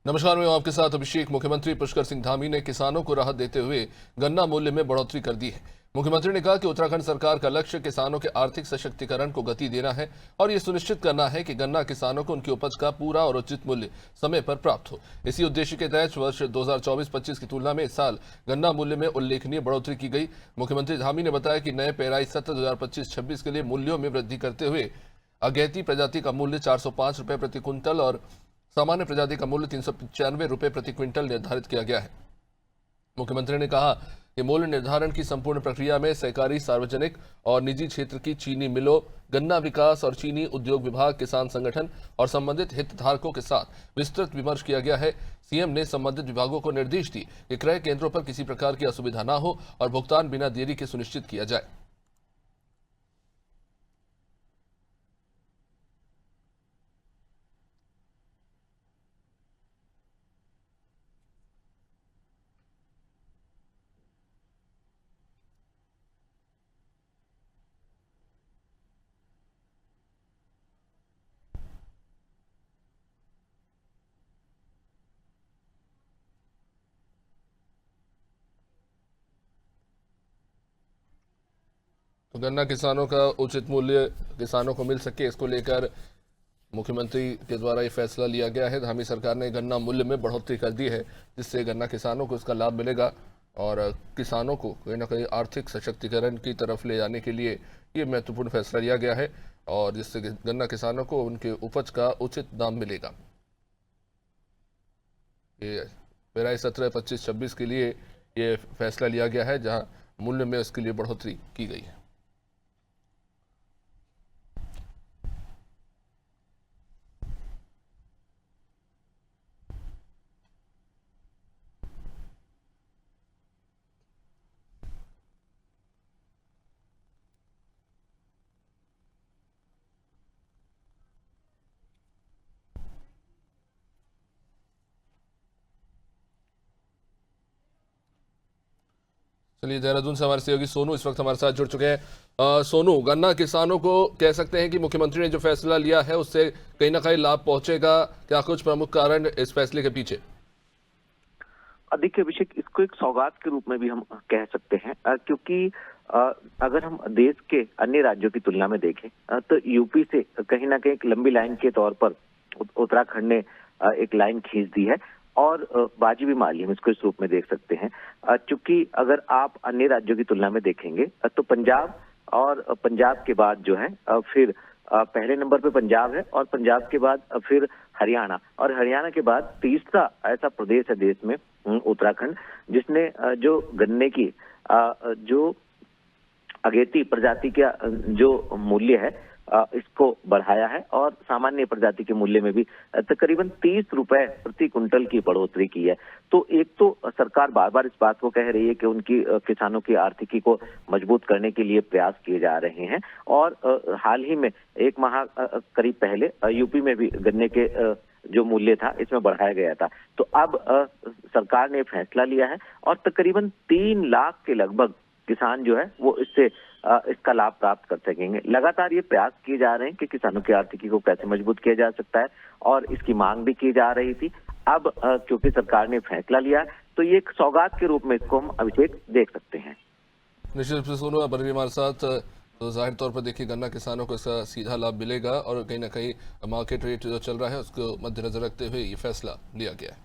नमस्कार, मैं हूं आपके साथ अभिषेक। मुख्यमंत्री पुष्कर सिंह धामी ने किसानों को राहत देते हुए गन्ना मूल्य में बढ़ोतरी कर दी है। मुख्यमंत्री ने कहा कि उत्तराखंड सरकार का लक्ष्य किसानों के आर्थिक सशक्तिकरण को गति देना है और ये सुनिश्चित करना है कि गन्ना किसानों को उनकी उपज का पूरा और उचित मूल्य समय पर प्राप्त हो। इसी उद्देश्य के तहत वर्ष 2024-25 की तुलना में इस साल गन्ना मूल्य में उल्लेखनीय बढ़ोतरी की गई। मुख्यमंत्री धामी ने बताया कि नए पेराई सत्र 2025-26 के लिए मूल्यों में वृद्धि करते हुए अगैती प्रजाति का मूल्य 405 रुपए प्रति क्विंटल और सामान्य प्रजाति का मूल्य 395 रुपए प्रति क्विंटल निर्धारित किया गया है। मुख्यमंत्री ने कहा कि मूल्य निर्धारण की संपूर्ण प्रक्रिया में सहकारी, सार्वजनिक और निजी क्षेत्र की चीनी मिलों, गन्ना विकास और चीनी उद्योग विभाग, किसान संगठन और संबंधित हितधारकों के साथ विस्तृत विमर्श किया गया है। सीएम ने संबंधित विभागों को निर्देश दिए कि क्रय केंद्रों पर किसी प्रकार की असुविधा न हो और भुगतान बिना देरी के सुनिश्चित किया जाए। तो गन्ना किसानों का उचित मूल्य किसानों को मिल सके, इसको लेकर मुख्यमंत्री के द्वारा ये फैसला लिया गया है। धामी सरकार ने गन्ना मूल्य में बढ़ोतरी कर दी है, जिससे गन्ना किसानों को इसका लाभ मिलेगा और किसानों को कहीं ना कहीं आर्थिक सशक्तिकरण की तरफ ले जाने के लिए ये महत्वपूर्ण फैसला लिया गया है और जिससे गन्ना किसानों को उनके उपज का उचित दाम मिलेगा। ये पेराई सत्र 25-26 के लिए ये फैसला लिया गया है, जहां मूल्य में इसके लिए बढ़ोतरी की गई है। चलिए, देहरादून से हमारे सहयोगी सोनू इस वक्त हमारे साथ जुड़ चुके हैं। सोनू, गन्ना किसानों को कह सकते हैं कि मुख्यमंत्री ने जो फैसला लिया है उससे कहीं ना कहीं लाभ पहुंचेगा, क्या कुछ प्रमुख कारण इस फैसले के पीछे? देखिए अभिषेक, इसको एक सौगात के रूप में भी हम कह सकते हैं, क्योंकि अगर हम देश के अन्य राज्यों की तुलना में देखें तो यूपी से कहीं ना कहीं एक लंबी लाइन के तौर पर उत्तराखंड ने एक लाइन खींच दी है और बाजी भी मार ली, हम इसको इस रूप में देख सकते हैं। चूंकि अगर आप अन्य राज्यों की तुलना में देखेंगे तो पंजाब और पंजाब के बाद जो है फिर पहले नंबर पे पंजाब है और पंजाब के बाद फिर हरियाणा, और हरियाणा के बाद तीसरा ऐसा प्रदेश है देश में उत्तराखंड, जिसने जो गन्ने की जो अगेती प्रजाति का जो मूल्य है इसको बढ़ाया है और सामान्य प्रजाति के मूल्य में भी तकरीबन 30 रुपए प्रति कुंटल की बढ़ोतरी की है। तो एक तो सरकार बार बार इस बात को कह रही है कि उनकी किसानों की आर्थिकी को मजबूत करने के लिए प्रयास किए जा रहे हैं और हाल ही में एक माह करीब पहले यूपी में भी गन्ने के जो मूल्य था इसमें बढ़ाया गया था। तो अब सरकार ने फैसला लिया है और तकरीबन 3 लाख के लगभग किसान जो है वो इससे इसका लाभ प्राप्त कर सकेंगे। लगातार ये प्रयास किए जा रहे हैं कि किसानों की आर्थिकी को कैसे मजबूत किया जा सकता है और इसकी मांग भी की जा रही थी। अब क्योंकि सरकार ने फैसला लिया तो ये एक सौगात के रूप में इसको हम अभिषेक देख सकते हैं। निश्चित रूप से सोनू, आप हमारे साथ, तो जाहिर तौर पर देखिए गन्ना किसानों को इसका सीधा लाभ मिलेगा और कहीं ना कहीं मार्केट रेट जो चल रहा है उसको मद्देनजर रखते हुए ये फैसला लिया गया है।